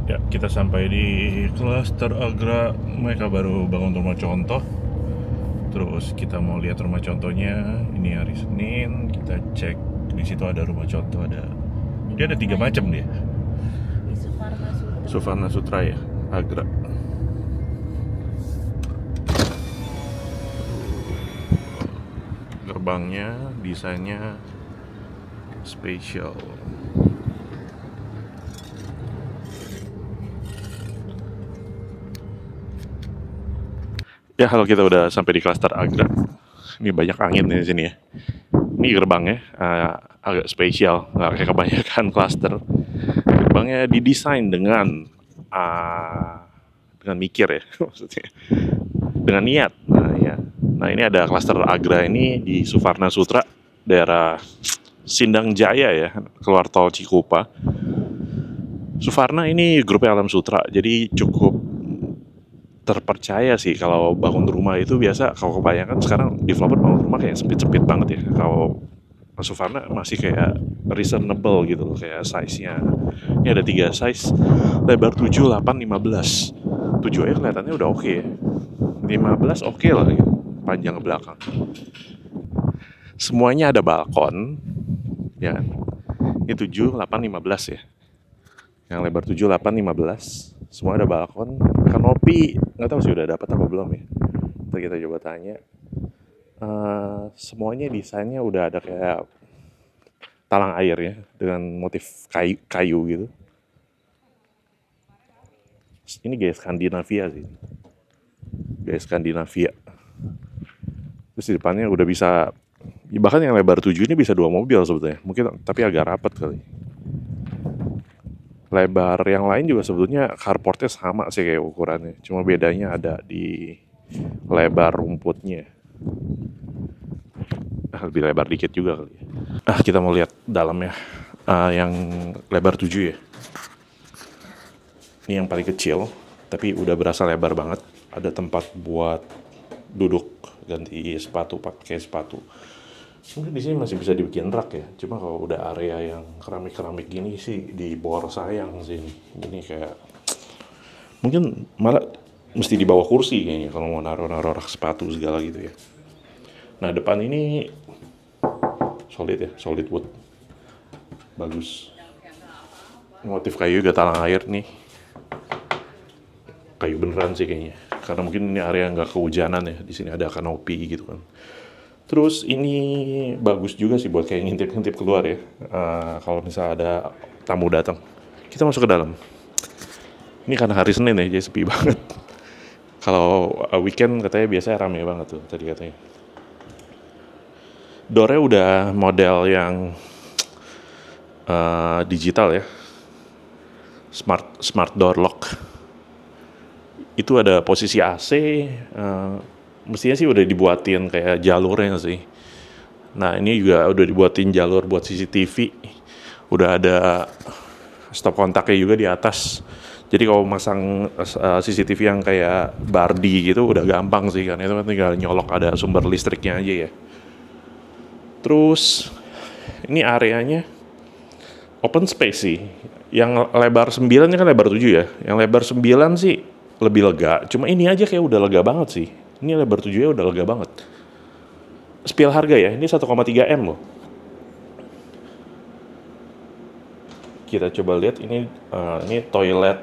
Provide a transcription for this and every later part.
Ya, kita sampai di Klaster Agra. Mereka baru bangun rumah contoh. Terus kita mau lihat rumah contohnya. Ini hari Senin. Kita cek di situ ada rumah contoh, ada. Dia ada 3 macam dia. Di Suparna Sutra. Suparna Sutra ya, Agra. Gerbangnya, desainnya spesial. Ya, kalau kita udah sampai di Klaster Agra. Ini banyak angin di sini ya. Ini gerbangnya agak spesial, nggak kayak kebanyakan klaster. Gerbangnya didesain dengan mikir ya, maksudnya dengan niat. Nah ya, nah ini ada Klaster Agra ini di Suparna Sutra, daerah Sindang Jaya ya, keluar tol Cikupa. Suparna ini grupnya Alam Sutra, jadi cukup terpercaya sih. Kalau bangun rumah itu biasa, kalau kebanyakan sekarang developer bangun rumah kayak sempit-sempit banget ya. Kalau Suparna masih kayak reasonable gitu loh, kayak size-nya. Ini ada 3 size, lebar 7, 8, 15. 7 aja kelihatannya udah oke ya. 15 oke lah ya, panjang ke belakang. Semuanya ada balkon ya. Ini 7, 8, 15 ya. Yang lebar 7, 8, 15. Semua ada balkon, kanopi nggak tahu sih udah dapat apa belum ya. Nanti kita coba tanya. Semuanya desainnya udah ada kayak talang air ya, dengan motif kayu gitu. Ini gaya Skandinavia sih, gaya Skandinavia. Terus di depannya udah bisa, bahkan yang lebar 7 ini bisa 2 mobil sebetulnya, mungkin tapi agak rapat kali. Lebar yang lain juga sebetulnya carportnya sama sih kayak ukurannya, cuma bedanya ada di lebar rumputnya. Lebih lebar dikit juga kali. Kita mau lihat dalamnya, yang lebar 7 ya. Ini yang paling kecil, tapi udah berasa lebar banget. Ada tempat buat duduk, ganti sepatu, pakai sepatu. Mungkin di sini masih bisa dibikin rak ya. Cuma kalau udah area yang keramik-keramik gini sih dibor sayang sih. Ini kayak mungkin malah mesti dibawa kursi kayaknya kalau mau naruh rak sepatu segala gitu ya. Nah, depan ini solid ya, solid wood. Bagus. Motif kayu juga talang air nih. Kayu beneran sih kayaknya. Karena mungkin ini area nggak kehujanan ya. Di sini ada kanopi gitu kan. Terus ini bagus juga sih buat kayak ngintip-ngintip keluar ya. Kalau misalnya ada tamu datang, kita masuk ke dalam. Ini karena hari Senin ya, jadi sepi banget. Kalau weekend katanya biasanya rame banget tuh tadi katanya. Doornya udah model yang digital ya, smart door lock. Itu ada posisi AC. Mestinya sih udah dibuatin kayak jalurnya sih. Nah, ini juga udah dibuatin jalur buat CCTV. Udah ada stop kontaknya juga di atas. Jadi kalau masang CCTV yang kayak Bardi gitu udah gampang sih, kan itu kan tinggal nyolok ada sumber listriknya aja ya. Terus ini areanya open space sih. Yang lebar 9 ini kan lebar 7 ya. Yang lebar 9 sih lebih lega. Cuma ini aja kayak udah lega banget sih. Ini lebar 7 ya udah lega banget. Spill harga ya, ini 1,3 M loh. Kita coba lihat ini toilet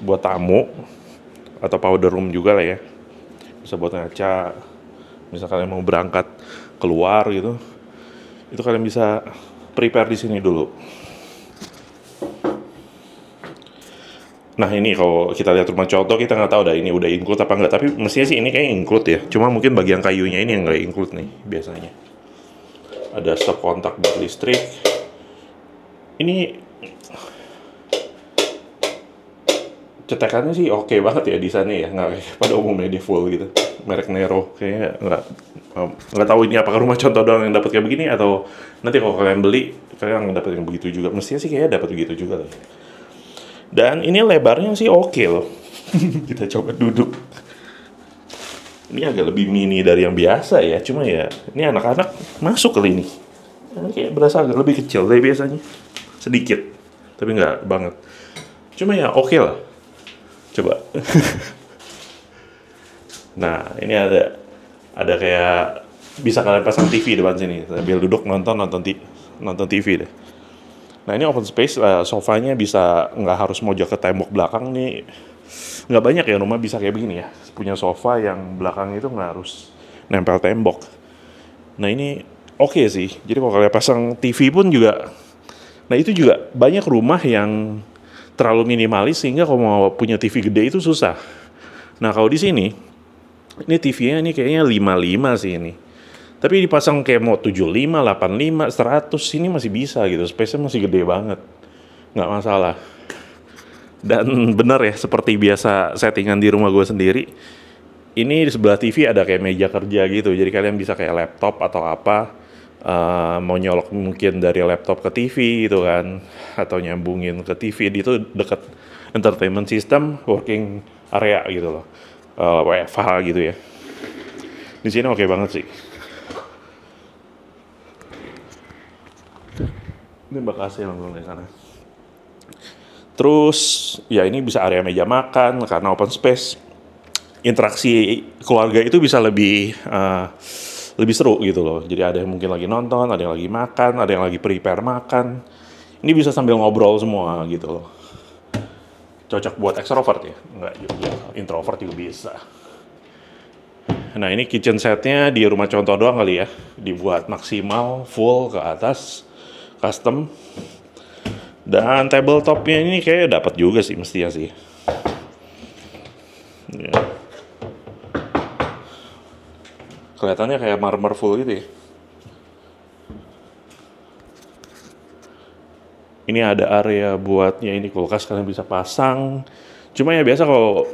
buat tamu atau powder room juga lah ya. Bisa buat ngaca. Misal kalian mau berangkat keluar gitu, itu kalian bisa prepare di sini dulu. Nah, ini kalau kita lihat rumah contoh kita nggak tahu dah ini udah include apa nggak, tapi mestinya sih ini kayak include ya. Cuma mungkin bagian kayunya ini yang nggak include nih biasanya. Ada stop kontak buat listrik. Ini cetekannya sih oke banget ya desainnya ya, nggak kayak pada umumnya dia full gitu. Merek Nero kayaknya nggak tahu ini apakah rumah contoh doang yang dapat kayak begini atau nanti kalau kalian beli kalian dapat yang begitu juga. Mestinya sih kayaknya dapat begitu juga lah. Dan ini lebarnya sih oke loh. Kita coba duduk. Ini agak lebih mini dari yang biasa ya. Cuma ya, ini anak-anak masuk kali ini. Kayak berasa agak lebih kecil dari biasanya. Sedikit. tapi nggak banget. Cuma ya oke lah. Coba. Nah, ini ada kayak bisa kalian pasang TV depan sini sambil duduk nonton TV deh. Nah, ini open space, sofanya bisa nggak harus mojok ke tembok belakang nih. Nggak banyak ya rumah bisa kayak begini ya, punya sofa yang belakang itu nggak harus nempel tembok. Nah, ini oke sih. Jadi kalau kalian pasang TV pun juga, nah itu juga banyak rumah yang terlalu minimalis sehingga kalau mau punya TV gede itu susah. Nah, kalau di sini ini TV-nya ini kayaknya 55 sih ini. Tapi dipasang kayak mau 75, 85, 100 ini masih bisa gitu. Space-nya masih gede banget. Nggak masalah. Dan benar ya, seperti biasa settingan di rumah gue sendiri. Ini di sebelah TV ada kayak meja kerja gitu. Jadi kalian bisa kayak laptop atau apa. Mau nyolok mungkin dari laptop ke TV gitu kan. Atau nyambungin ke TV. Itu deket entertainment system, working area gitu loh. WFH gitu ya. Di sini oke banget sih. Ini bakasnya langsung dari sana. Terus ya ini bisa area meja makan karena open space. Interaksi keluarga itu bisa lebih seru gitu loh. Jadi ada yang mungkin lagi nonton, ada yang lagi makan, ada yang lagi prepare makan. Ini bisa sambil ngobrol semua gitu loh. Cocok buat extrovert ya? Enggak juga, introvert juga bisa. Nah, ini kitchen setnya di rumah contoh doang kali ya. Dibuat maksimal, full ke atas, custom. Dan tabletopnya ini kayaknya dapat juga sih, mestinya sih. Ya. Kelihatannya kayak marmer full gitu ya. Ini ada area buatnya ini kulkas kalian bisa pasang. Cuma ya biasa kalau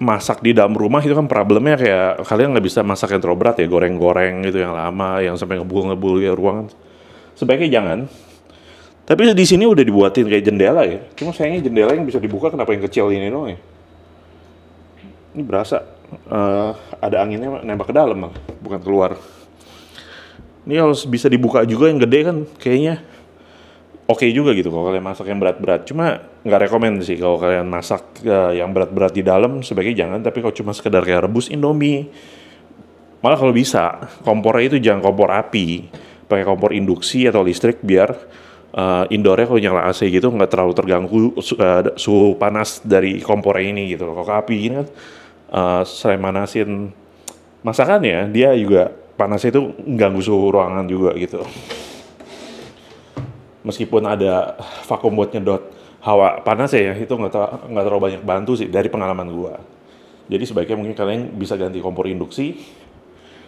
masak di dalam rumah itu kan problemnya kayak kalian nggak bisa masak yang terlalu berat ya, goreng-goreng gitu yang lama, yang sampai ngebul-ngebul ya ruangan. Sebaiknya jangan. Tapi di sini udah dibuatin kayak jendela ya. Cuma sayangnya jendela yang bisa dibuka kenapa yang kecil ini doang ya? Ini berasa ada anginnya nembak ke dalam bang, bukan keluar. Ini harus bisa dibuka juga yang gede kan kayaknya. Oke juga gitu kalau kalian masak yang berat-berat. Cuma nggak rekomend sih kalau kalian masak yang berat-berat di dalam, sebaiknya jangan. Tapi kalau cuma sekedar kayak rebus Indomie, malah kalau bisa kompornya itu jangan kompor api, pakai kompor induksi atau listrik biar indoornya kalau nyala AC gitu nggak terlalu terganggu suhu panas dari kompornya ini gitu. Kalau api gini kan selain manasin masakannya, dia juga panasnya itu mengganggu suhu ruangan juga gitu. Meskipun ada vakum buat nyedot hawa panas ya, itu nggak terlalu banyak bantu sih dari pengalaman gua. Jadi sebaiknya mungkin kalian bisa ganti kompor induksi.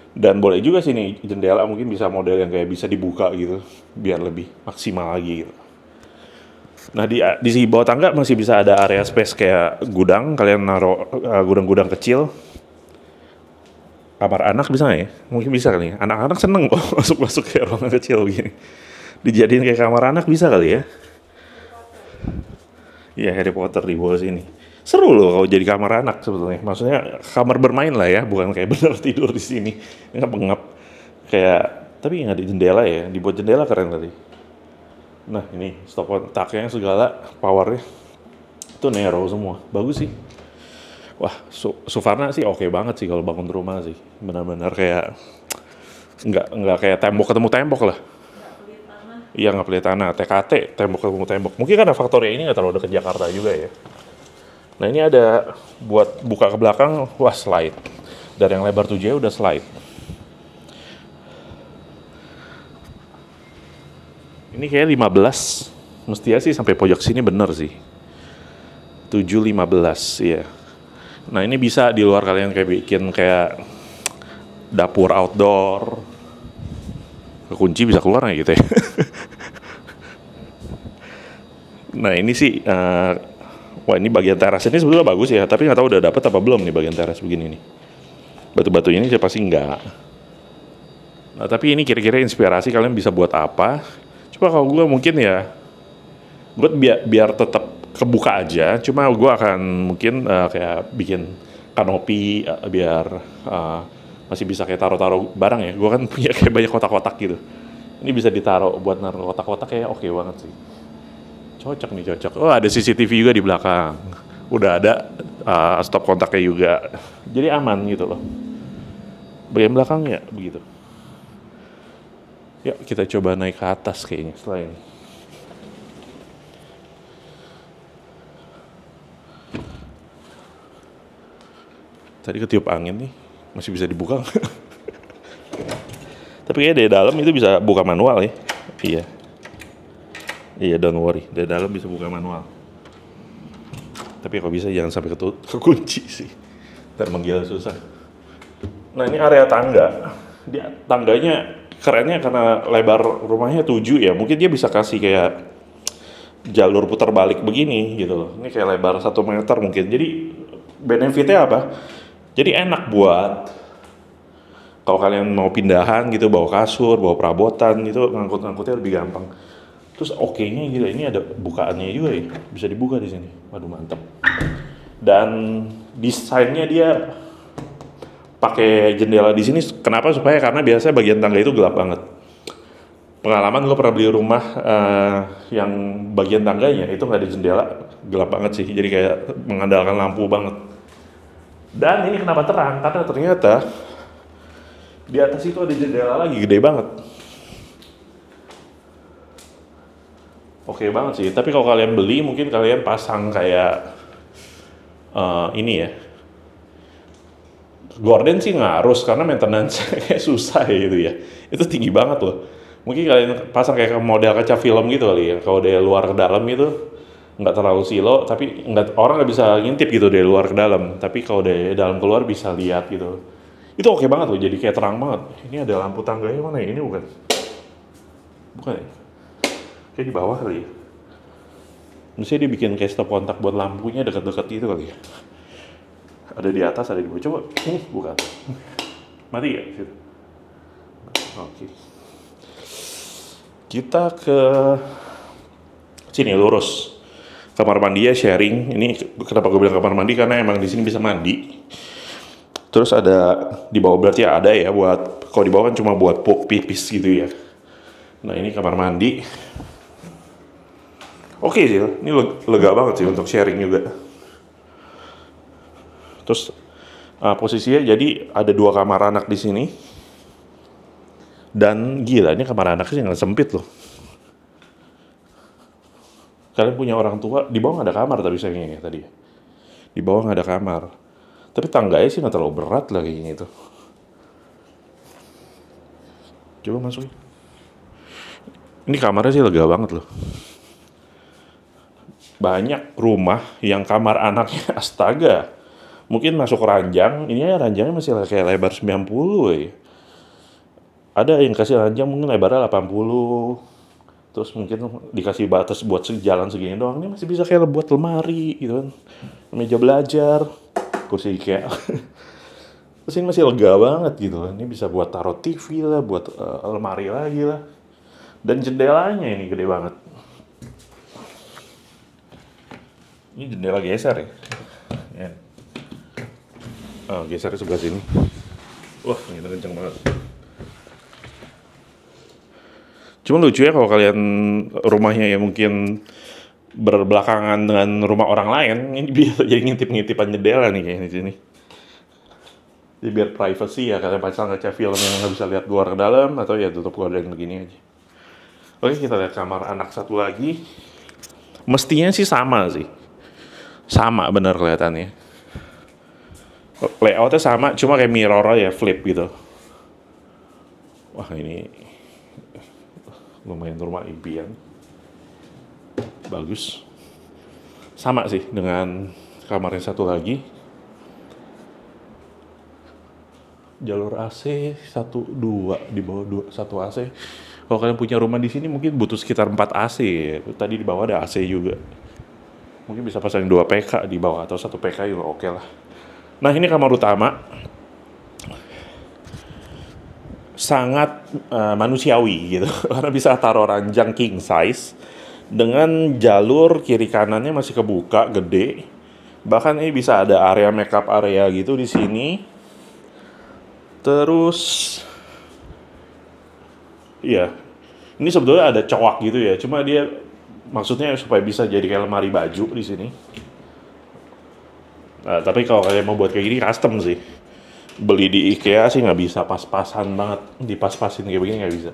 Dan boleh juga sih nih jendela mungkin bisa model yang kayak bisa dibuka gitu, biar lebih maksimal lagi gitu. Nah di sini bawah tangga masih bisa ada area space kayak gudang, kalian naruh gudang-gudang kecil. Kamar anak bisa nggak ya? Mungkin bisa kali ya. Anak-anak seneng kok masuk-masuk kayak ruangan kecil begini. Dijadiin kayak kamar anak bisa kali ya? Iya, Harry Potter di bawah sini. Seru loh kalau jadi kamar anak sebetulnya. Maksudnya kamar bermain lah ya, bukan kayak bener tidur di sini. Ngap-ngap. Kayak, tapi nggak ada jendela ya. Dibuat jendela keren tadi. Nah ini stop kontaknya segala, powernya. Itu narrow semua. Bagus sih. Wah, Suvarna sih oke banget sih kalau bangun rumah sih. Benar-benar kayak, nggak kayak tembok ketemu tembok lah. Iya nggak pelit tanah, TKT, tembok ketemu tembok. Mungkin karena faktornya ini nggak terlalu dekat Jakarta juga ya. Nah ini ada buat buka ke belakang, wah slide. Dari yang lebar 7 udah slide. Ini kayak 15, mestinya sih sampai pojok sini bener sih. 7-15, iya. Nah ini bisa di luar kalian kayak bikin kayak dapur outdoor. Kunci bisa keluar nggak gitu ya? Nah ini sih, wah ini bagian teras ini sebetulnya bagus ya, tapi nggak tahu udah dapet apa belum nih bagian teras begini nih. Batu-batunya ini saya pasti enggak. Nah tapi ini kira-kira inspirasi kalian bisa buat apa? Coba kalau gue mungkin ya, gue biar tetap kebuka aja. Cuma gue akan mungkin kayak bikin kanopi biar masih bisa kayak taruh-taruh barang ya. Gue kan punya kayak banyak kotak-kotak gitu. Ini bisa ditaruh buat naruh kotak-kotak kayak oke banget sih. Cocok nih, cocok. Oh, ada CCTV juga di belakang. Udah ada stop kontaknya juga. Jadi aman gitu loh. Bagian belakang ya begitu. Yuk kita coba naik ke atas kayaknya setelah ini. Tadi ketiup angin nih, masih bisa dibuka nggak? Tapi kayaknya dari dalam itu bisa buka manual ya. Iya. Iya, don't worry, dari dalam bisa buka manual. Tapi kalau bisa jangan sampai kekunci sih. Ntar menggila susah. Nah ini area tangga. Tangganya kerennya karena lebar rumahnya 7 ya. Mungkin dia bisa kasih kayak jalur putar balik begini gitu loh. Ini kayak lebar 1 meter mungkin. Jadi benefitnya apa? Jadi enak buat kalau kalian mau pindahan gitu, bawa kasur, bawa perabotan gitu, ngangkut-ngangkutnya lebih gampang. Terus oke-nya gitu, ini ada bukaannya juga ya, bisa dibuka di sini. Waduh mantap. Dan desainnya dia pakai jendela di sini. Kenapa? Karena biasanya bagian tangga itu gelap banget. Pengalaman gue pernah beli rumah yang bagian tangganya itu nggak ada jendela, gelap banget sih. Jadi kayak mengandalkan lampu banget. Dan ini kenapa terang? Karena ternyata di atas itu ada jendela lagi, gede banget. Oke banget sih, tapi kalau kalian beli mungkin kalian pasang kayak ini ya. Gorden sih nggak harus, karena maintenance kayak susah gitu ya. Itu tinggi banget loh. Mungkin kalian pasang kayak model kaca film gitu kali ya. Kalau dari luar ke dalam itu nggak terlalu silo, tapi orang nggak bisa ngintip gitu dari luar ke dalam. Tapi kalau dari dalam keluar bisa lihat gitu. Itu oke banget loh, jadi kayak terang banget. Ini ada lampu tangganya mana ya? Ini bukan? Bukan ya? Kayak di bawah kali ya? Misalnya dia bikin kayak stop kontak buat lampunya dekat-dekat gitu kali ya? Ada di atas, ada di bawah. Coba, ini bukan. Mati ya? Oke. Kita ke sini lurus. Kamar mandi ya sharing. Ini kenapa gue bilang kamar mandi, karena emang di sini bisa mandi. Terus ada di bawah, berarti ada ya buat, kalau di bawah kan cuma buat pipis gitu ya. Nah ini kamar mandi. Oke sih, ini lega banget sih untuk sharing juga. Terus posisinya jadi ada 2 kamar anak di sini. Dan gila, ini kamar anaknya nggak sempit loh. Kalian punya orang tua, di bawah nggak ada kamar tapi sayangnya ya tadi. Di bawah nggak ada kamar. Tapi tangganya sih nggak terlalu berat lah kayaknya itu. Coba masukin. Ini kamarnya sih lega banget loh. Banyak rumah yang kamar anaknya astaga. Mungkin masuk ranjang, ini ranjangnya masih kayak lebar 90 ya. Ada yang kasih ranjang mungkin lebarnya 80. Terus mungkin dikasih batas buat jalan segini doang. Ini masih bisa kayak buat lemari gitu kan. Meja belajar, kursi IKEA. Terus ini masih lega banget gitu kan. Ini bisa buat taruh TV lah, buat lemari lagi lah. Dan jendelanya ini gede banget. Ini jendela geser ya. Oh, geser sebelah sini. Wah, ini kenceng banget. Cuma lucu ya kalau kalian rumahnya ya mungkin berbelakangan dengan rumah orang lain, ini bisa jadi ngintip-ngintipan jendela nih kayaknya di sini. Jadi biar privacy ya, kalian pasang kaca film yang nggak bisa lihat luar ke dalam, atau ya tutup gorden begini aja. Oke, kita lihat kamar anak satu lagi. Mestinya sih sama sih. Sama bener kelihatannya. Layoutnya sama, cuma kayak mirror ya, flip gitu. Wah ini lumayan rumah impian. Bagus. Sama sih dengan kamar yang satu lagi. Jalur AC 1, 2 di bawah 1 AC. Kalau kalian punya rumah di sini mungkin butuh sekitar 4 AC ya. Tadi di bawah ada AC juga. Mungkin bisa pasang 2 PK di bawah atau 1 PK juga oke lah. Nah, ini kamar utama. Sangat manusiawi gitu. Karena bisa taruh ranjang king size dengan jalur kiri kanannya masih kebuka gede. Bahkan ini bisa ada area makeup area gitu di sini. Terus iya. Ini sebetulnya ada coak gitu ya. Cuma dia Maksudnya supaya bisa jadi kayak lemari baju di sini. Nah, tapi kalau kalian mau buat kayak gini custom sih. Beli di IKEA sih nggak bisa pas-pasan banget, dipas-pasin kayak begini nggak bisa.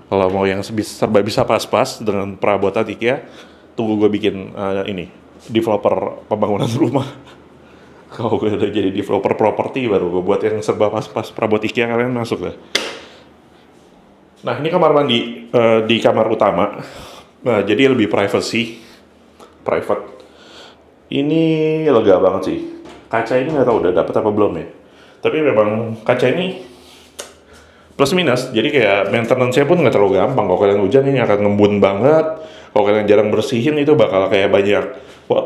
Kalau mau yang serba bisa pas-pas dengan perabotan IKEA, tunggu gue bikin ini developer pembangunan rumah. Kalau gue udah jadi developer properti baru gue buat yang serba pas-pas perabot IKEA, kalian masuk lah. Nah ini kamar mandi di kamar utama. Nah jadi lebih private. Ini lega banget sih. Kaca ini nggak tahu udah dapet apa belum ya. Tapi memang kaca ini plus minus. Jadi kayak maintenance-nya pun nggak terlalu gampang. Kalau kalian hujan ini akan ngembun banget. Kalau kalian jarang bersihin itu bakal kayak banyak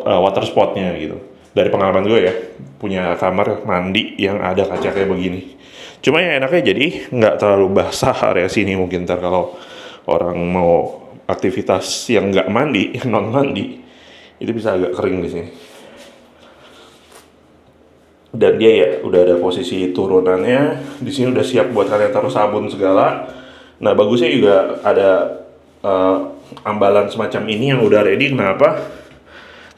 water spotnya gitu. Dari pengalaman gue ya, punya kamar mandi yang ada kaca kayak begini. Cuma ya enaknya jadi nggak terlalu basah area sini mungkin ntar kalau orang mau aktivitas yang nggak mandi, non mandi, itu bisa agak kering di sini. Dan dia ya udah ada posisi turunannya, di sini udah siap buat kalian taruh sabun segala. Nah bagusnya juga ada ambalan semacam ini yang udah ready. Kenapa?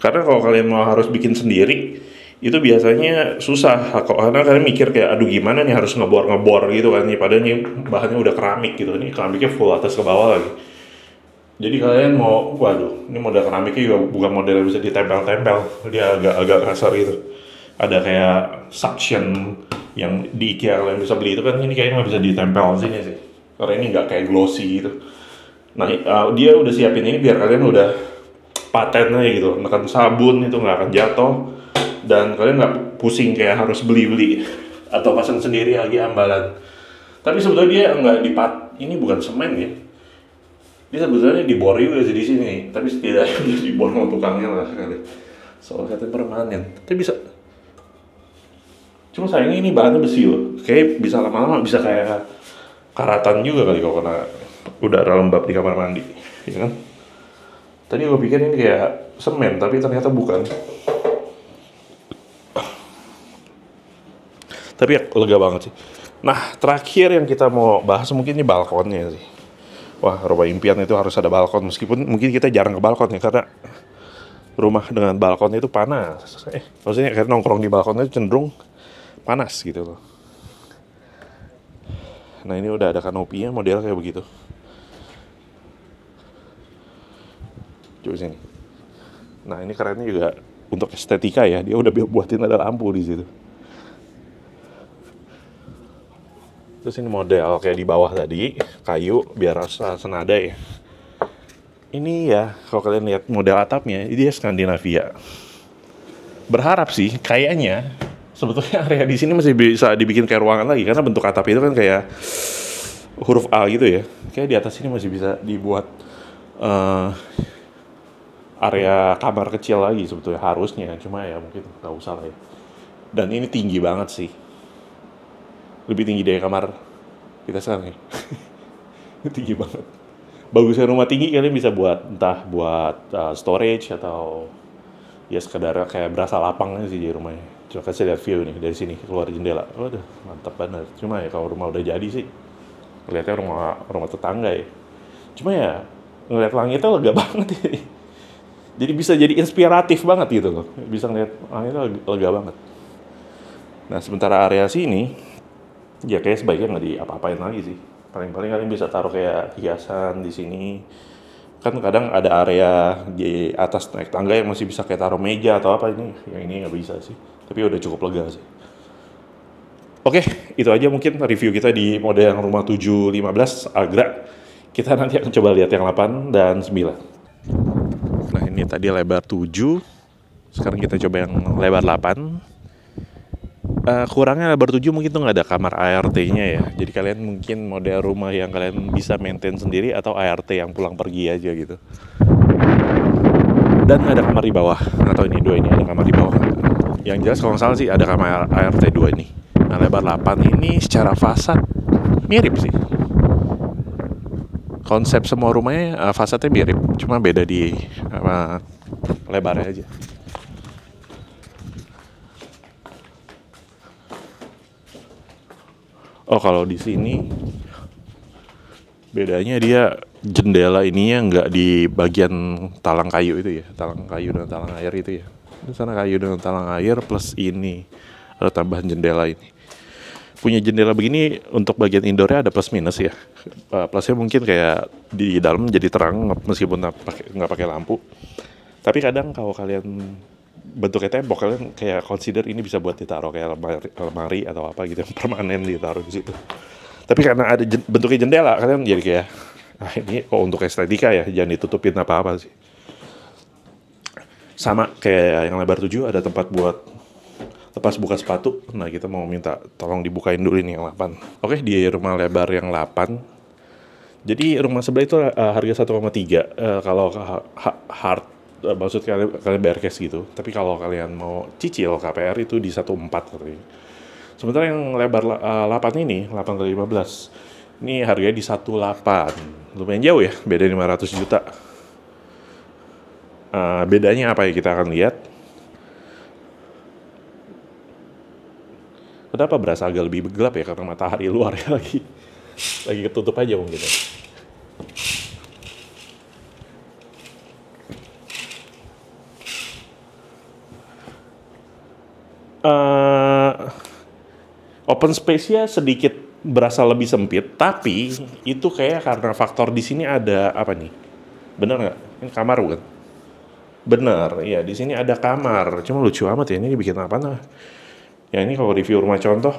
Karena kalau kalian mau harus bikin sendiri, itu biasanya susah. Karena kalian mikir kayak, aduh gimana nih harus ngebor gitu kan. Padahal ini bahannya udah keramik gitu. Ini keramiknya full atas ke bawah lagi. Jadi kalian mau, waduh, ini model keramiknya juga bukan model yang bisa ditempel-tempel. Dia agak kasar gitu. Ada kayak suction yang di IKEA kalian bisa beli itu kan, ini kayaknya nggak bisa ditempel sini sih. Karena ini nggak kayak glossy gitu. Nah, dia udah siapin ini biar kalian udah paten aja gitu. Menekan sabun itu nggak akan jatuh. Dan kalian nggak pusing kayak harus beli-beli. Atau pasang sendiri lagi ambalan. Tapi sebetulnya dia nggak ini bukan semen ya. Dia sebetulnya dibor juga sih di sini. Tapi setidaknya dia dibor sama tukangnya lah kali. Soalnya katanya permanen. Tapi bisa. Cuma sayangnya ini bahannya besi loh. Kayak bisa lama-lama bisa kayak karatan juga kali kalau kena udara lembab di kamar mandi, ya kan? Tadi gue pikir ini kayak semen, tapi ternyata bukan. Tapi ya lega banget sih. Nah, terakhir yang kita mau bahas mungkin ini balkonnya sih. Wah, rumah impian itu harus ada balkon. Meskipun mungkin kita jarang ke balkon ya, karena rumah dengan balkon itu panas. Maksudnya karena nongkrong di balkon itu cenderung panas gitu loh. Nah ini udah ada kanopinya, model kayak begitu. Coba sini. Nah ini kerennya juga untuk estetika ya, dia udah buatin ada lampu di situ. Terus ini model kayak di bawah tadi, kayu biar rasa senada ya. Ini ya, kalau kalian lihat model atapnya, dia Skandinavia. Berharap sih, kayaknya sebetulnya area di sini masih bisa dibikin kayak ruangan lagi, karena bentuk atap itu kan kayak huruf A gitu ya. Kayak di atas ini masih bisa dibuat area kamar kecil lagi sebetulnya harusnya, cuma ya mungkin nggak usah lah ya. Dan ini tinggi banget sih, lebih tinggi dari kamar kita sekarang ya. Tinggi banget. Bagusnya rumah tinggi kalian bisa buat entah buat storage atau ya sekedar kayak berasa lapang sih di rumahnya. Coba kasih lihat view nih dari sini keluar jendela. Waduh, mantap banget. Cuma ya kalau rumah udah jadi sih kelihatannya rumah tetangga ya. Cuma ya ngeliat langitnya lega banget ya. Jadi bisa jadi inspiratif banget gitu loh. Bisa ngeliat langitnya lega banget. Nah, sementara area sini ya kayak sebaiknya nggak diapa-apain lagi sih. Paling-paling kalian bisa taruh kayak hiasan di sini. Kan kadang ada area di atas naik tangga yang masih bisa kayak taruh meja atau apa, ini. Yang ini nggak bisa sih. Tapi udah cukup lega sih. Oke, itu aja mungkin review kita di model yang rumah 715 Agra. Kita nanti akan coba lihat yang 8 dan 9. Nah, ini tadi lebar 7. Sekarang kita coba yang lebar 8. Kurangnya lebar 7 mungkin tuh nggak ada kamar ART-nya ya. Jadi kalian mungkin model rumah yang kalian bisa maintain sendiri atau ART yang pulang pergi aja gitu. Dan ada kamar di bawah. Nggak tahu ini 2 ini ada kamar di bawah. Yang jelas kalau nggak salah sih ada kamar ART 2 ini. Nah lebar 8 ini secara fasad mirip sih. Konsep semua rumahnya fasadnya mirip. Cuma beda di lebarnya aja. Oh kalau di sini bedanya dia jendela ininya nggak di bagian talang kayu itu ya, talang kayu dan talang air itu ya. Di sana kayu dengan talang air plus ini ada tambahan jendela ini. Punya jendela begini untuk bagian indoornya ada plus minus ya. Plusnya mungkin kayak di dalam jadi terang meskipun nggak pakai lampu. Tapi kadang kalau kalian bentuknya tembok, kalian kayak consider ini bisa buat ditaruh kayak lemari atau apa gitu yang permanen ditaruh di situ. Tapi karena ada bentuknya jendela, kalian jadi kayak ini kok untuk estetika ya, jangan ditutupin apa-apa sih. Sama kayak yang lebar 7 ada tempat buat lepas buka sepatu. Nah, kita mau minta tolong dibukain dulu ini yang 8. Oke, di rumah lebar yang 8. Jadi rumah sebelah itu harga 1,3. Kalau hard maksud kalian bayar cash gitu. Tapi kalau kalian mau cicil KPR itu di 1,4 katanya. Sementara yang lebar 8 ini, 8 kali 15. Ini harganya di 1,8. Lumayan jauh ya, beda 500 juta. Bedanya apa ya, kita akan lihat. Kenapa berasa agak lebih gelap ya, karena matahari luar ya lagi ketutup aja mungkin ya. Open space-nya sedikit berasa lebih sempit, tapi itu kayak karena faktor di sini ada apa nih? Bener nggak? Ini kamar bukan? Bener, iya di sini ada kamar. Cuma lucu amat ya, ini dibikin apa nah? Ya ini kalau review rumah contoh,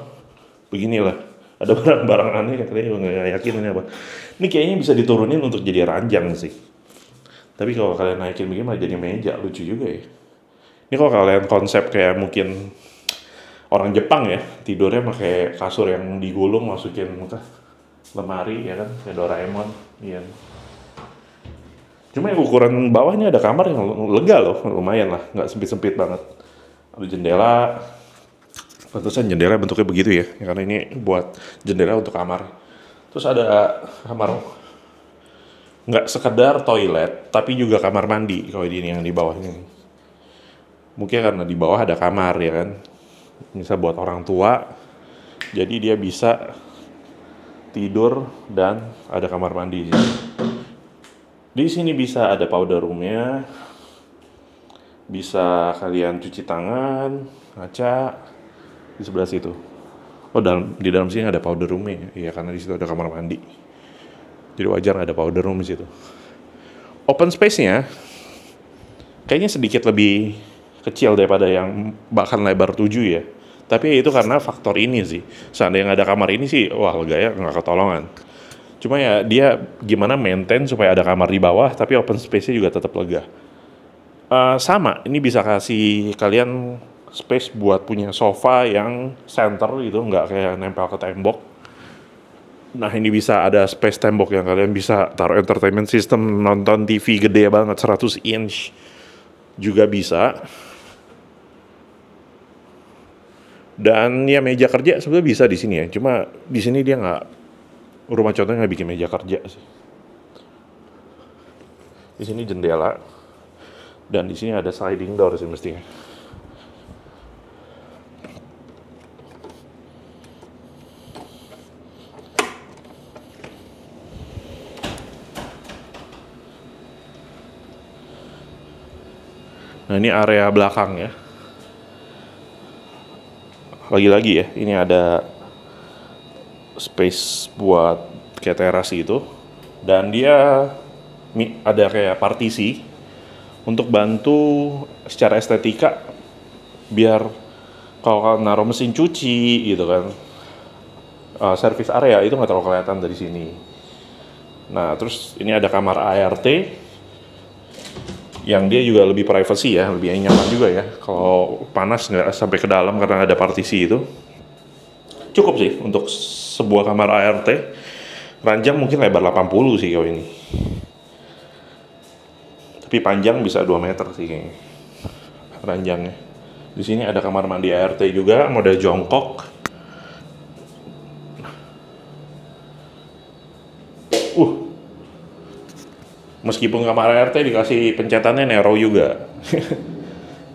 beginilah. Ada barang-barang aneh katanya nggak yakin ini apa. Ini kayaknya bisa diturunin untuk jadi ranjang sih. Tapi kalau kalian naikin begini malah jadi meja, lucu juga ya. Ini kalau kalian konsep kayak mungkin orang Jepang ya, tidurnya pakai kasur yang digulung masukin lemari ya kan, kayak Doraemon. Iya. Cuma yang ukuran bawahnya ada kamar yang lega loh, lumayan lah, nggak sempit-sempit banget. Ada jendela. Pantesan jendela bentuknya begitu ya, karena ini buat jendela untuk kamar. Terus ada kamar nggak sekedar toilet, tapi juga kamar mandi kalau ini yang di bawah ini. Mungkin karena di bawah ada kamar ya kan, bisa buat orang tua, jadi dia bisa tidur dan ada kamar mandi. Di sini bisa ada powder roomnya, bisa kalian cuci tangan, ngaca. Di sebelah situ. Oh, di dalam sini ada powder room-nya. Iya, karena di situ ada kamar mandi. Jadi wajar ada powder room di situ. Open space-nya kayaknya sedikit lebih kecil daripada yang bahkan lebar 7 ya. Tapi itu karena faktor ini sih. Seandainya nggak ada kamar ini sih, wah lega ya, nggak ketolongan. Cuma ya dia gimana maintain supaya ada kamar di bawah, tapi open space-nya juga tetap lega. Sama, ini bisa kasih kalian space buat punya sofa yang center gitu, nggak kayak nempel ke tembok. Nah, ini bisa ada space tembok yang kalian bisa taruh entertainment system, nonton TV gede banget 100 inch juga bisa. Dan ya meja kerja sebenarnya bisa di sini ya. Cuma di sini dia nggak, rumah contohnya nggak bikin meja kerja sih. Di sini jendela dan di sini ada sliding door sih mestinya. Nah, ini area belakang ya. Lagi-lagi ya, ini ada space buat kayak teras gitu. Dan dia ada kayak partisi untuk bantu secara estetika biar kalau kalian naruh mesin cuci gitu kan, service area itu nggak terlalu kelihatan dari sini. Nah, terus ini ada kamar ART yang dia juga lebih privacy ya, lebih nyaman juga ya. Kalau panas nggak sampai ke dalam karena ada partisi itu. Cukup sih untuk sebuah kamar ART. Ranjang mungkin lebar 80 sih kalau ini. Tapi panjang bisa 2 meter sih kayaknya ranjangnya. Di sini ada kamar mandi ART juga, model jongkok. Meskipun kamar ART dikasih pencetannya Nero juga.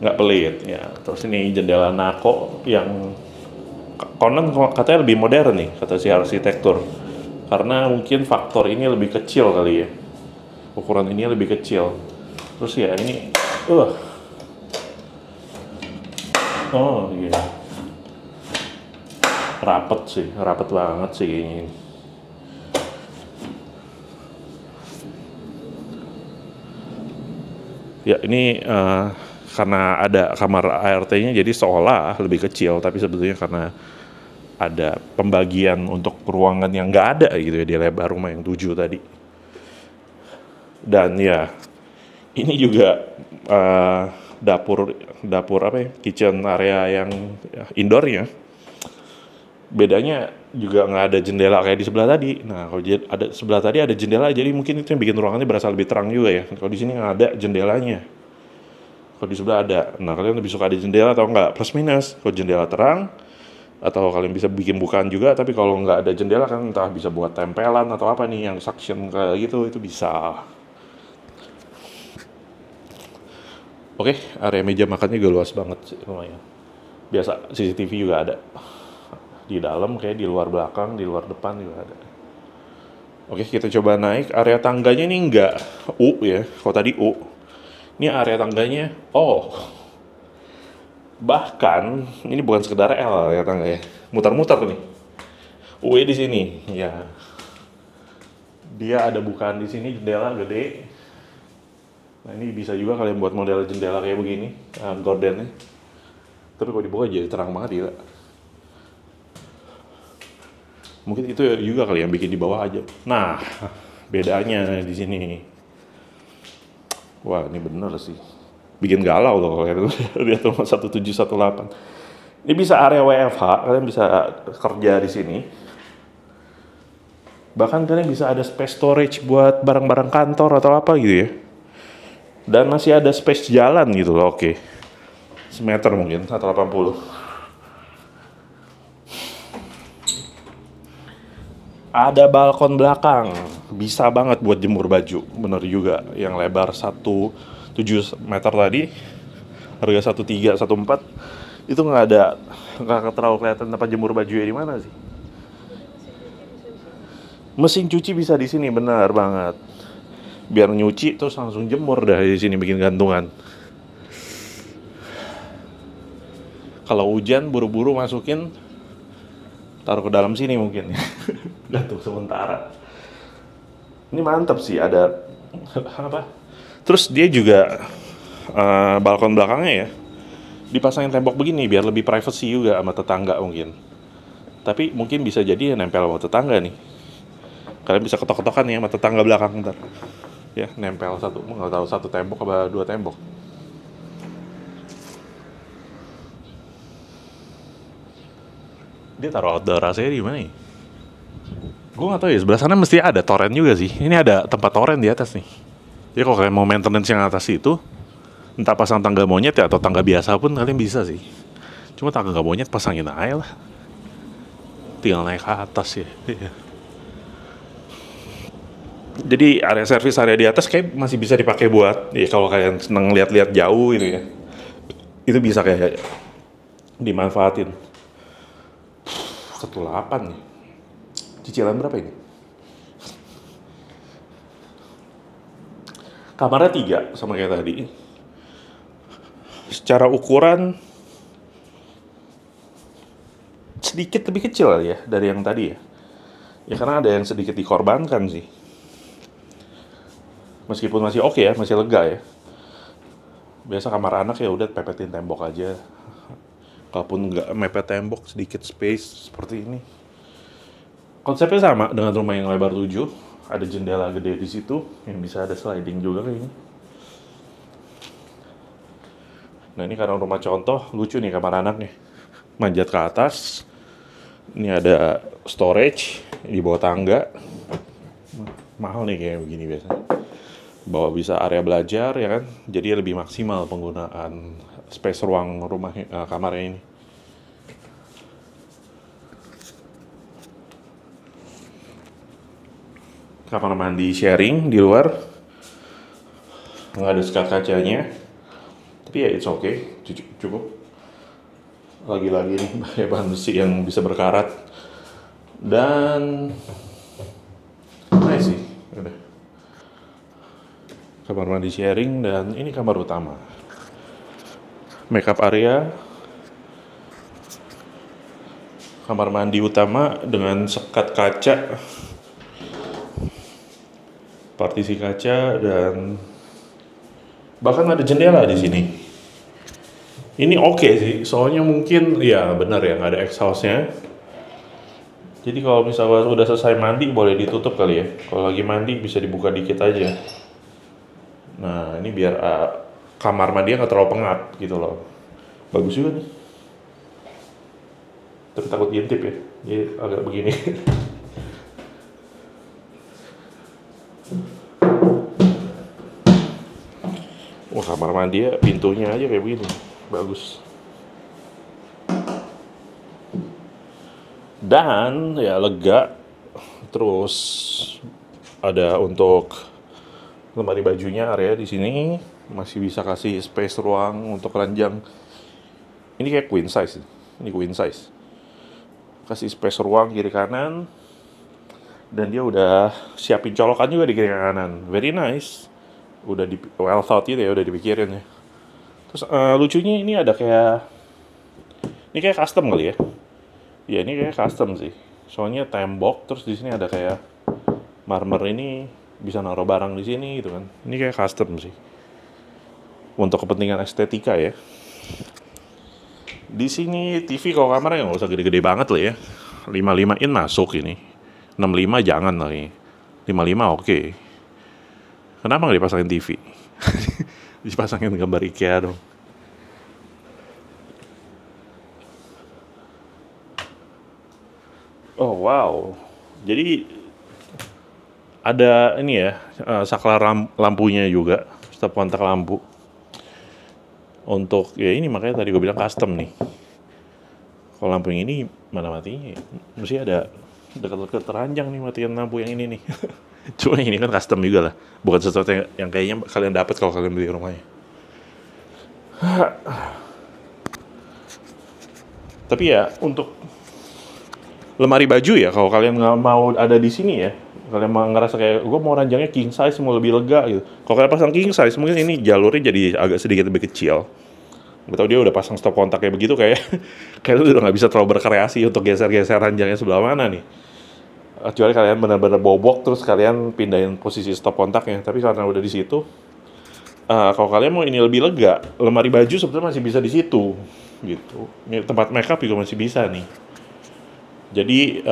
Nggak pelit ya. Terus ini jendela nako yang konon katanya lebih modern nih, kata si arsitektur. Karena mungkin faktor ini lebih kecil kali ya. ukuran ini lebih kecil. Terus ya ini, oh iya, rapet banget sih kayaknya. Ya ini karena ada kamar ART-nya jadi seolah lebih kecil, tapi sebetulnya karena ada pembagian untuk ruangan yang nggak ada gitu ya di lebar rumah yang 7 tadi. Dan ya ini juga dapur apa ya, kitchen area yang indoornya. Bedanya juga nggak ada jendela kayak di sebelah tadi. Nah kalau ada sebelah tadi ada jendela, jadi mungkin itu yang bikin ruangannya berasa lebih terang juga ya. Kalau di sini nggak ada jendelanya. Kalau di sebelah ada. Nah kalian lebih suka ada jendela atau enggak? Plus minus. Kalau jendela terang, atau kalian bisa bikin bukaan juga, tapi kalau nggak ada jendela kan entah bisa buat tempelan atau apa nih yang suction kayak gitu, itu bisa. Oke, area meja makannya juga luas banget sih lumayan. Biasa CCTV juga ada. Di dalam kayak di luar belakang, di luar depan juga ada. Oke, kita coba naik. Area tangganya ini enggak U ya. Kalau tadi U. Ini area tangganya bahkan ini bukan sekedar L ya tangga ya. Muter-muter nih. U di sini. Ya. Dia ada bukaan di sini, jendela gede. Nah, ini bisa juga kalian buat model jendela kayak begini, gordennya. Tapi kalau dibuka jadi terang banget gila. Mungkin itu juga kali yang bikin di bawah aja. Nah, bedanya di sini. Wah, ini bener sih. Bikin galau loh kalau lihat rumah 1718. Ini bisa area WFH, kalian bisa kerja di sini. Bahkan kalian bisa ada space storage buat barang-barang kantor atau apa gitu ya. Dan masih ada space jalan gitu loh, oke. Semeter mungkin, 180. Ada balkon belakang, bisa banget buat jemur baju, bener juga. Yang lebar 1,7 meter tadi, harga 1,3, 1,4, itu nggak terlalu kelihatan tempat jemur baju di mana sih. Mesin cuci bisa di sini, benar banget. Biar nyuci terus langsung jemur dah di sini, bikin gantungan. Kalau hujan buru-buru masukin, taruh ke dalam sini mungkin. Gantung sementara. Ini mantap sih, ada apa? Terus dia juga balkon belakangnya ya dipasangin tembok begini biar lebih privacy juga sama tetangga mungkin. Tapi mungkin bisa jadi ya nempel sama tetangga nih. Kalian bisa ketok-ketokan nih sama tetangga belakang ntar. Ya, nempel nggak tahu satu tembok apa 2 tembok. Dia taruh outdoor AC di mana nih? Gue nggak tahu ya, sebelah sana mesti ada toren juga sih. Ini ada tempat toren di atas nih. Jadi kalau kalian mau maintenance yang atas itu, entah pasang tangga monyet ya atau tangga biasa pun kalian bisa sih. Cuma tangga monyet pasangin aja lah. Tinggal naik ke atas ya. Jadi area servis, area di atas kayak masih bisa dipakai buat ya kalau kalian seneng lihat-lihat jauh gitu ya. Itu bisa kayak dimanfaatin. 1,8 nih. Cicilan berapa ini? Kamarnya 3 sama kayak tadi. Secara ukuran sedikit lebih kecil ya dari yang tadi ya. Ya karena ada yang sedikit dikorbankan sih. Meskipun masih oke ya, masih lega ya. Biasa kamar anak ya udah pepetin tembok aja. Kalaupun nggak mepet tembok, sedikit space seperti ini. Konsepnya sama dengan rumah yang lebar 7. Ada jendela gede di situ yang bisa ada sliding juga kayaknya. Nah ini karena rumah contoh, lucu nih kamar anaknya. Manjat ke atas. Ini ada storage di bawah tangga. Mahal nih kayak begini biasanya. Bahwa bisa area belajar ya kan. Jadi lebih maksimal penggunaan space ruang rumah kamarnya ini. Kamar mandi sharing di luar. Nggak ada sekat kacanya. Tapi ya it's okay, cukup. Lagi-lagi nih pakai bahan besi yang bisa berkarat. Dan nice sih, udah. Kamar mandi sharing, dan ini kamar utama. Makeup area, kamar mandi utama dengan sekat kaca, partisi kaca, dan bahkan ada jendela di sini. Ini oke sih, soalnya mungkin ya benar ya nggak ada exhaustnya. Jadi kalau misalnya udah selesai mandi boleh ditutup kali ya. Kalau lagi mandi bisa dibuka dikit aja. Nah ini biar kamar mandinya nggak terlalu pengap gitu loh. Bagus juga nih. Tapi takut diintip ya, jadi agak begini. Wah kamar mandi ya pintunya aja kayak begini, bagus. Dan ya lega. Terus ada untuk lemari bajunya, area di sini masih bisa kasih space ruang untuk ranjang. Ini kayak queen size, ini queen size. Kasih space ruang kiri kanan, dan dia udah siapin colokan juga di kiri kanan. Very nice, udah di well thought gitu ya, udah dipikirin ya. Terus lucunya ini ada kayak, ini kayak custom kali ya. Ya ini kayak custom sih. Soalnya tembok, terus di sini ada kayak marmer, ini bisa naruh barang di sini gitu kan. Ini kayak custom sih. Untuk kepentingan estetika ya. Di sini TV kalau kamarnya nggak usah gede-gede banget lah ya. 55 in masuk ini. 65 jangan lagi. 55 oke. Kenapa nggak dipasangin TV? Dipasangin gambar IKEA dong. Oh wow. Jadi ada ini ya, saklar lampunya juga, stop kontak lampu. Untuk ya ini makanya tadi gue bilang custom nih. Kalau lampu yang ini mana matinya? Mesti ada dekat-dekat teranjang nih matiin lampu yang ini nih. Cuma ini kan custom juga lah, bukan sesuatu yang kayaknya kalian dapat kalau kalian beli rumahnya. Tapi ya untuk lemari baju ya, kalau kalian nggak mau ada di sini ya, kalian mau ngerasa kayak gue mau ranjangnya king size, mau lebih lega gitu. Kalau kalian pasang king size, mungkin ini jalurnya jadi agak sedikit lebih kecil. Gak tau dia udah pasang stop kontak kayak begitu, kayak lu udah nggak bisa terlalu berkreasi untuk geser-geser ranjangnya sebelah mana nih. Kecuali kalian benar-benar bobok terus kalian pindahin posisi stop kontaknya. Tapi karena udah di situ, kalau kalian mau ini lebih lega, lemari baju sebetulnya masih bisa di situ gitu. Ini tempat makeup juga masih bisa nih. Jadi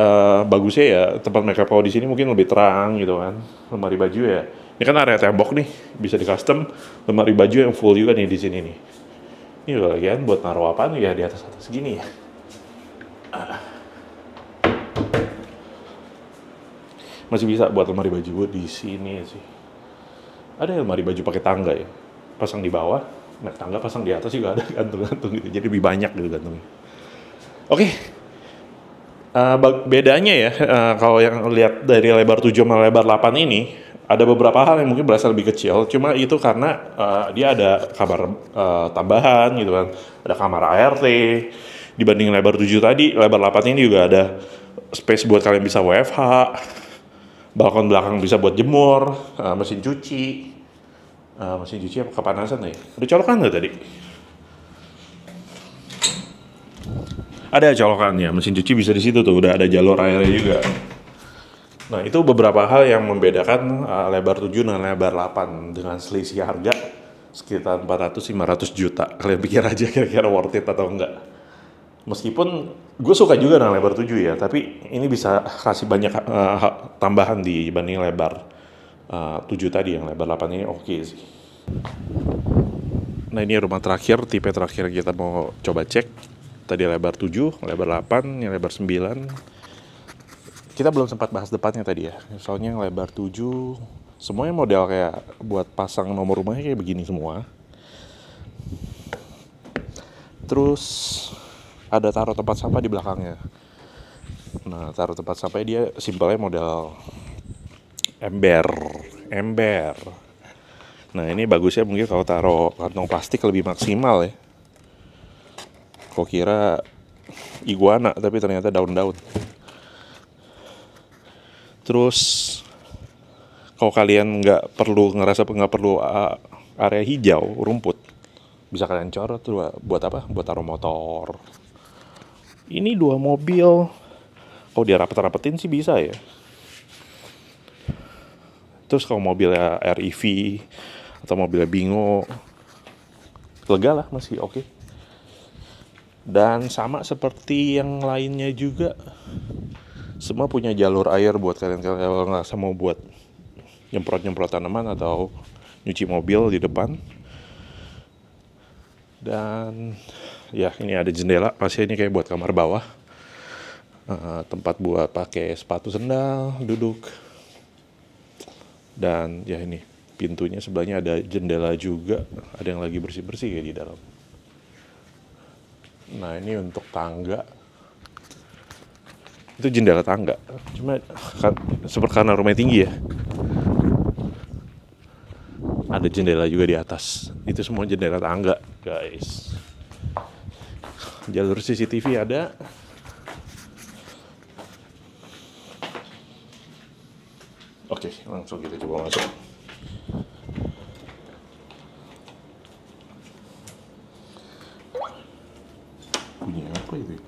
bagusnya ya tempat makeup kalau di sini mungkin lebih terang gitu kan. Lemari baju ya. Ini kan area tembok nih, bisa di custom. Lemari baju yang full juga nih di sini nih. Ini bagian buat naruh apa nih ya di atas gini ya. Masih bisa buat lemari baju di sini sih. Ada lemari baju pakai tangga ya. Pasang di bawah, naik tangga pasang di atas juga ada gantung-gantung gitu. Jadi lebih banyak gitu gantungnya. Oke. Bedanya ya, kalau yang lihat dari lebar 7 sama lebar 8 ini, ada beberapa hal yang mungkin berasa lebih kecil. Cuma itu karena dia ada kamar tambahan gitu kan. Ada kamar ART. Dibanding lebar 7 tadi, lebar 8 ini juga ada space buat kalian bisa WFH. Balkon belakang bisa buat jemur, mesin cuci. Mesin cuci apa kepanasan ya? Ada colokan nggak tadi? Ada colokannya, mesin cuci bisa di situ tuh, udah ada jalur airnya juga. Nah itu beberapa hal yang membedakan lebar 7 dan lebar 8 dengan selisih harga sekitar 400-500 juta. Kalian pikir aja kira-kira worth it atau enggak. Meskipun gue suka juga dengan lebar 7 ya, tapi ini bisa kasih banyak tambahan dibanding lebar 7 tadi. Yang lebar 8 ini oke sih. Nah ini rumah terakhir, tipe terakhir kita mau coba cek. Tadi lebar 7, lebar 8, yang lebar 9. Kita belum sempat bahas depannya tadi ya. Soalnya yang lebar 7, semuanya model kayak buat pasang nomor rumahnya kayak begini semua. Terus ada taruh tempat sampah di belakangnya. Nah, taruh tempat sampahnya dia simpelnya model ember. Nah, ini bagusnya mungkin kalau taruh kantong plastik lebih maksimal ya. Kok kira iguana, tapi ternyata daun-daun. Terus Kalau kalian nggak perlu area hijau, rumput, bisa kalian corot tuh buat apa? Buat taruh motor. Ini 2 mobil. Kalau dia rapet-rapetin sih bisa ya. Terus kalau mobilnya REV atau mobilnya Bingo, lega lah, masih oke. Dan sama seperti yang lainnya juga, semua punya jalur air buat kalian kalau nggak mau buat nyemprot tanaman atau nyuci mobil di depan. Dan ya ini ada jendela, pasti ini kayak buat kamar bawah. Tempat buat pakai sepatu sendal, duduk. Dan ya ini pintunya sebelahnya ada jendela juga, ada yang lagi bersih-bersih kayak di dalam. Nah ini untuk tangga, itu jendela tangga, cuma seperti karena rumahnya tinggi ya, ada jendela juga di atas. Itu semua jendela tangga guys. Jalur CCTV ada. Oke, langsung kita coba masuk. Bunyi apa itu?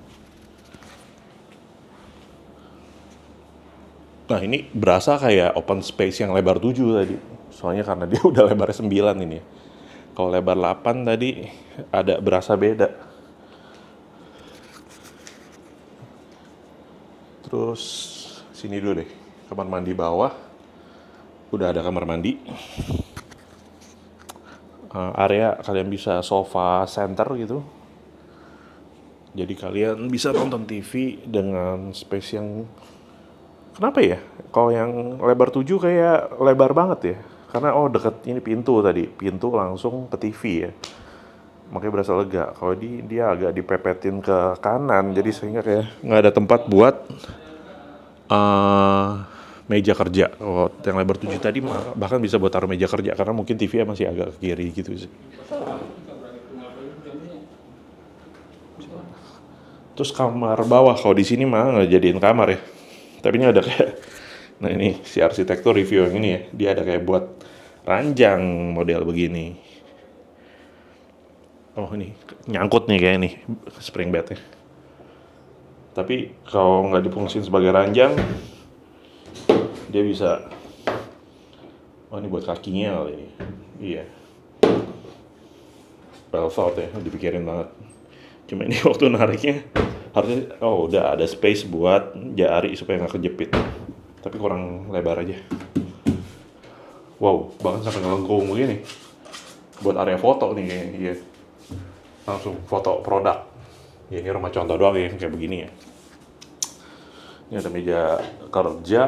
Nah ini berasa kayak open space yang lebar 7 tadi. Soalnya karena dia udah lebar 9 ini. Kalau lebar 8 tadi ada berasa beda. Terus sini dulu deh, kamar mandi bawah. Udah ada kamar mandi. Area kalian bisa sofa center gitu. Jadi kalian bisa nonton TV dengan space yang, kenapa ya? Kalau yang lebar 7 kayak lebar banget ya. Karena deket ini pintu tadi, pintu langsung ke TV ya. Makanya berasa lega. Kalau dia agak dipepetin ke kanan, jadi sehingga kayak nggak ada tempat buat meja kerja. Yang lebar 7 tadi bahkan bisa buat taruh meja kerja, karena mungkin TV-nya masih agak ke kiri gitu sih. Terus kamar bawah, kalau di sini mah nggak jadiin kamar ya. Tapi ini ada kayak, nah ini si arsitektur review yang ini ya, dia ada kayak buat ranjang model begini. Oh ini nyangkut nih kayak nih spring bednya. Tapi kalau nggak difungsiin sebagai ranjang, dia bisa, ini buat kakinya kali ini. Iya, well thought ya, dipikirin banget. Cuma ini waktu nariknya harusnya udah ada space buat jari supaya nggak kejepit, tapi kurang lebar aja. Wow, bahkan sampai ngelengkung begini buat area foto nih kayaknya. Iya, langsung foto produk ya. Ini rumah contoh doang ya kayak begini ya. Ini ada meja kerja.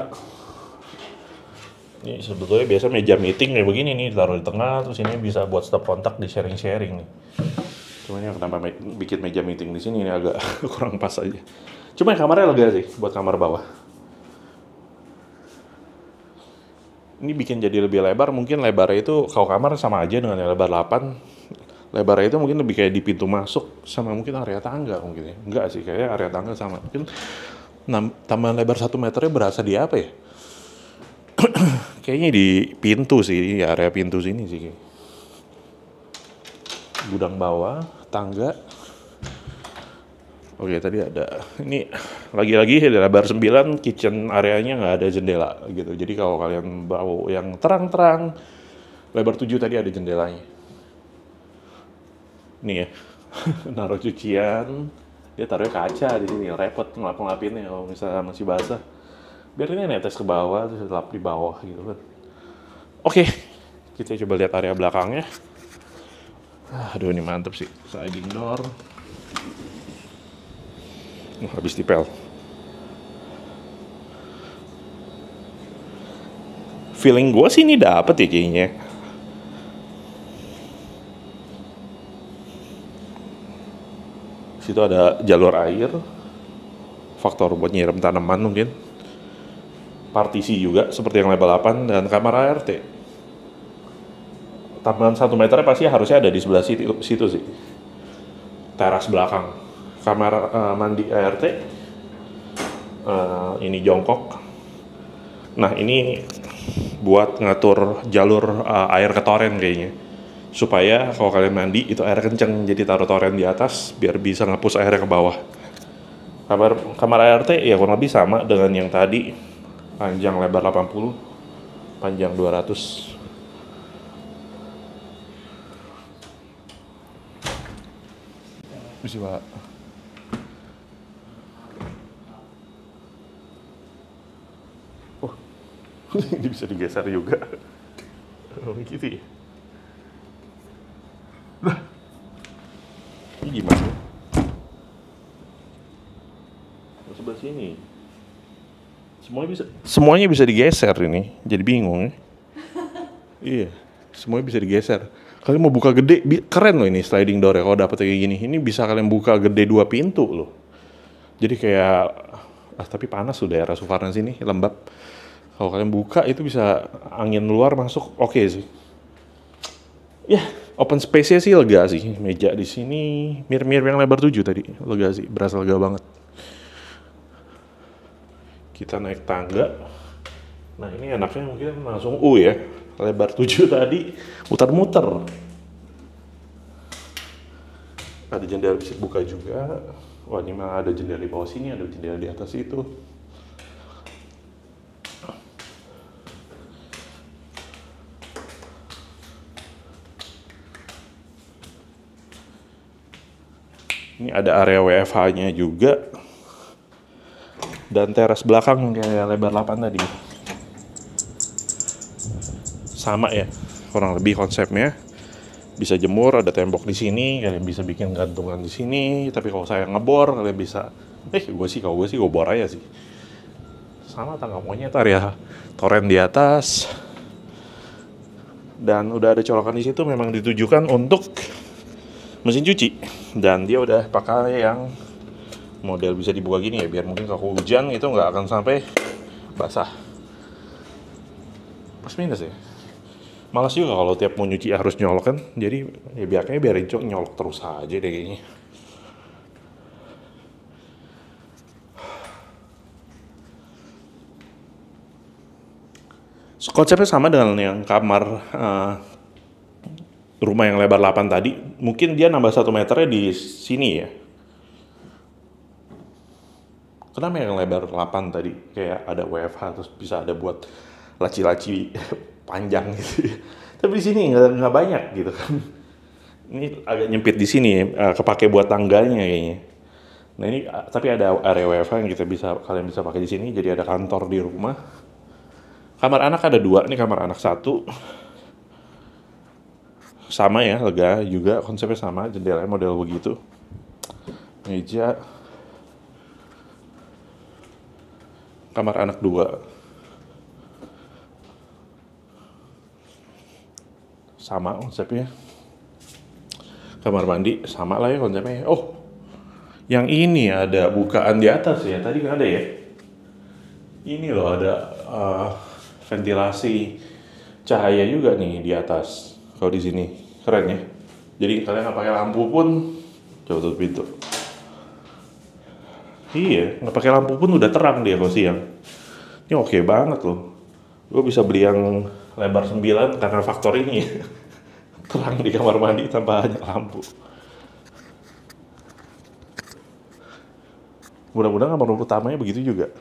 Ini sebetulnya biasa meja meeting kayak begini nih, taruh di tengah, terus ini bisa buat stop kontak, di sharing nih. Cuma ini kenapa bikin meja meeting di sini, ini agak kurang pas aja. Cuma kamarnya lega sih buat kamar bawah. Ini bikin jadi lebih lebar, mungkin lebarnya itu kalau kamar sama aja dengan yang lebar 8. Lebarnya itu mungkin lebih kayak di pintu masuk sama mungkin area tangga mungkin ya. Enggak sih, kayaknya area tangga sama. Mungkin tambahan lebar 1 meternya berasa di apa ya? Kayaknya di pintu sih, ya area pintu sini sih. Gudang bawah, tangga. Oke, tadi ada, ini lagi-lagi lebar 9, kitchen areanya nggak ada jendela gitu. Jadi kalau kalian bawa yang terang-terang, lebar 7 tadi ada jendelanya. Nih ya, naruh cucian, dia taruhnya kaca di sini, repot ngelap-ngelapinnya kalau misalnya masih basah. Biar ini netes ke bawah, terus lap di bawah gitu kan. Oke, kita coba lihat area belakangnya. Aduh, ini mantep sih, sliding door. Habis dipel. Feeling gue sih ini dapet ya kayaknya. Situ ada jalur air, faktor buat nyiram tanaman mungkin. Partisi juga seperti yang level 8 dan kamar ART. Tambahan 1 meternya pasti harusnya ada di sebelah situ sih. Teras belakang. Kamar mandi ART. Ini jongkok. Nah ini buat ngatur jalur air ke toren kayaknya. Supaya kalau kalian mandi itu air kenceng, jadi taruh toren di atas biar bisa ngapus airnya ke bawah. Kamar ART ya kurang lebih sama dengan yang tadi, panjang lebar 80, panjang 200. Bisa Pak. Oh, ini bisa digeser juga. Oh gitu ya. Lah, ini gimana? Sebelah sini. Semuanya bisa digeser ini. Jadi bingung ya. Iya, semuanya bisa digeser. Kalian mau buka gede, keren loh ini sliding door ya kalau dapet kayak gini. Ini bisa kalian buka gede 2 pintu loh. Jadi kayak, tapi panas sudah daerah Suvarna sini, lembab. Kalau kalian buka itu bisa angin luar masuk, oke sih. Ya, open space-nya sih lega sih. Meja di sini mirip-mirip yang lebar 7 tadi. Lega sih, berasa lega banget. Kita naik tangga. Nah, ini enaknya mungkin langsung ya. Lebar 7 tadi muter-muter. Ada jendela bisa buka juga. Wah, ini mah ada jendela di bawah sini, ada jendela di atas itu. Ini ada area WFH-nya juga. Dan teras belakang kayak lebar 8 tadi. Sama ya, kurang lebih konsepnya. Bisa jemur, ada tembok di sini, kalian bisa bikin gantungan di sini. Tapi kalau saya ngebor, kalian bisa. Kalau gue sih gue bor aja sih. Sama tangga monyet, area toren di atas. Dan udah ada colokan di situ memang ditujukan untuk mesin cuci. Dan dia udah pakai yang model bisa dibuka gini ya, biar mungkin kalau hujan itu nggak akan sampai basah. Plus minus ya. Malas juga kalau tiap mau nyuci harus nyolok kan. Jadi ya biarin nyolok terus aja deh kayaknya. Konsepnya sama dengan yang kamar rumah yang lebar 8 tadi. Mungkin dia nambah 1 meternya di sini ya. Kenapa yang lebar 8 tadi? Kayak ada WFH terus bisa ada buat laci-laci panjang gitu. Tapi di sini nggak banyak gitu kan. Ini agak nyempit di sini, kepake buat tangganya kayaknya. Nah ini tapi ada area WFH yang kalian bisa pakai di sini. Jadi ada kantor di rumah. Kamar anak ada 2, ini kamar anak 1. Sama ya, lega juga, konsepnya sama, jendelanya model begitu. Meja. Kamar anak 2. Sama konsepnya. Kamar mandi sama lah ya konsepnya. Oh, yang ini ada bukaan di atas ya. Tadi kan ada ya. Ini loh ada ventilasi cahaya juga nih di atas. Kalau di sini keren ya. Jadi kalian nggak pakai lampu pun, coba tutup pintu. Iya, nggak pakai lampu pun udah terang dia kalau siang. Ini oke banget loh. Gue bisa beli yang lebar 9 karena faktor ini. Terang di kamar mandi tanpa hanya lampu. Mudah-mudahan kamar utamanya begitu juga.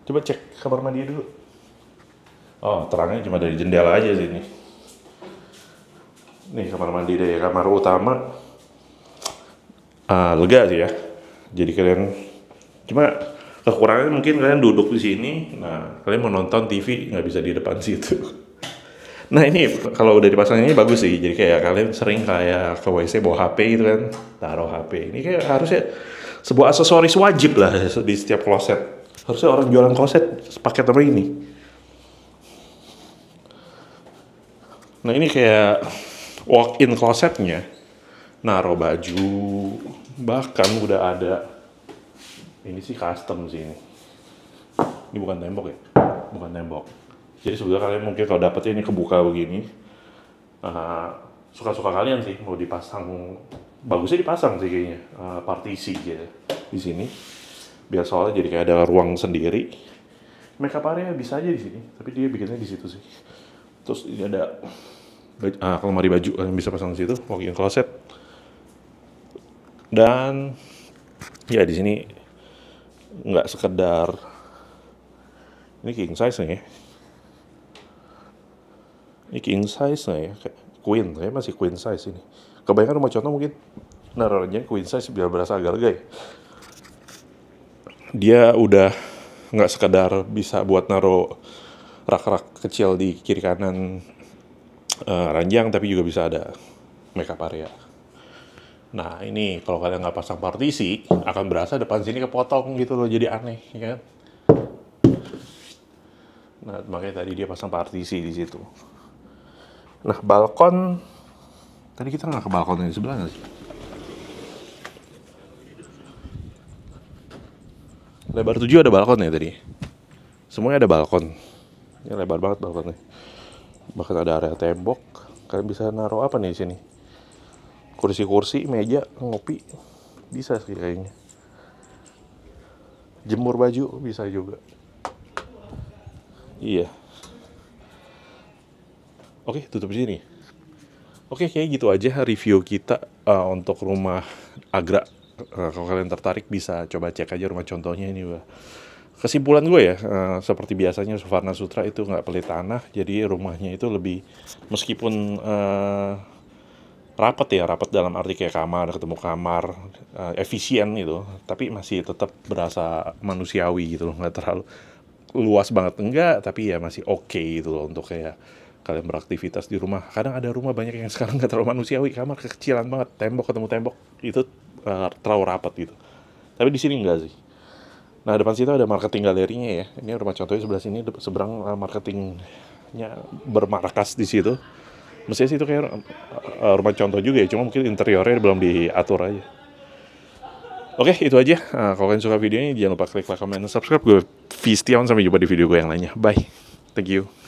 Coba cek kamar mandi dulu. Oh, terangnya cuma dari jendela aja sih ini. Nih kamar mandi deh, kamar utama. Lega sih ya. Jadi kalian cuma kekurangannya mungkin kalian duduk di sini. Nah, kalian mau nonton TV nggak bisa di depan situ. Nah ini kalau udah dipasang ini bagus sih. Jadi kayak kalian sering kayak ke WC bawa HP gitu kan, taruh HP. Ini kayak harusnya sebuah aksesoris wajib lah di setiap kloset. Harusnya orang jualan kloset pakai nomor ini. Nah ini kayak walk-in klosetnya, naruh baju, bahkan udah ada. Ini sih custom sih ini. Ini bukan tembok ya, bukan tembok. Jadi sebenarnya kalian mungkin kalau dapetnya ini kebuka begini, suka-suka kalian sih mau dipasang, bagusnya dipasang sih kayaknya partisi gitu di sini, biar soalnya jadi kayak ada ruang sendiri. makeup area bisa aja di sini, tapi dia bikinnya di situ sih. Terus ini ada lemari baju, kalian bisa pasang di situ, walk-in closet. Dan ya di sini nggak sekedar ini king size nih ya. Ini king size nih ya, kayak queen, saya masih queen size ini. Kebanyakan rumah contoh mungkin naruhnya queen size biar berasa agak lega ya. Dia udah nggak sekedar bisa buat naruh rak-rak kecil di kiri kanan ranjang, tapi juga bisa ada makeup area. Nah ini kalau kalian nggak pasang partisi, akan berasa depan sini kepotong gitu loh, jadi aneh, ya kan? Nah makanya tadi dia pasang partisi di situ. Nah balkon, tadi kita nggak ke balkon yang di sebelah nggak sih? Lebar 7 ada balkon ya tadi. Semuanya ada balkon. Ini lebar banget balkonnya. Bahkan ada area tembok. Kalian bisa naruh apa nih di sini? Kursi-kursi, meja, ngopi. Bisa sih kayaknya. Jemur baju bisa juga. Iya. Oke, tutup di sini. Oke, kayak gitu aja review kita untuk rumah Agra. Kalau kalian tertarik bisa coba cek aja rumah contohnya ini. Kesimpulan gue ya, seperti biasanya Suvarna Sutra itu nggak pelit tanah, jadi rumahnya itu lebih, meskipun rapat dalam arti kayak kamar, ketemu kamar, efisien gitu, tapi masih tetap berasa manusiawi gitu loh, nggak terlalu luas banget enggak, tapi ya masih oke gitu loh untuk kayak kalian beraktivitas di rumah. Kadang ada rumah banyak yang sekarang nggak terlalu manusiawi, kamar kekecilan banget, tembok ketemu tembok itu terlalu rapat gitu. Tapi di sini enggak sih. Nah depan situ ada marketing galerinya ya. Ini rumah contohnya sebelah sini, seberang marketingnya bermarkas di situ. Mestinya sih itu kayak rumah contoh juga ya, cuma mungkin interiornya belum diatur aja. Oke, itu aja. Kalau kalian suka video ini, jangan lupa klik like, comment, dan subscribe. Gue Vistiawan, sampai jumpa di video gue yang lainnya. Bye. Thank you.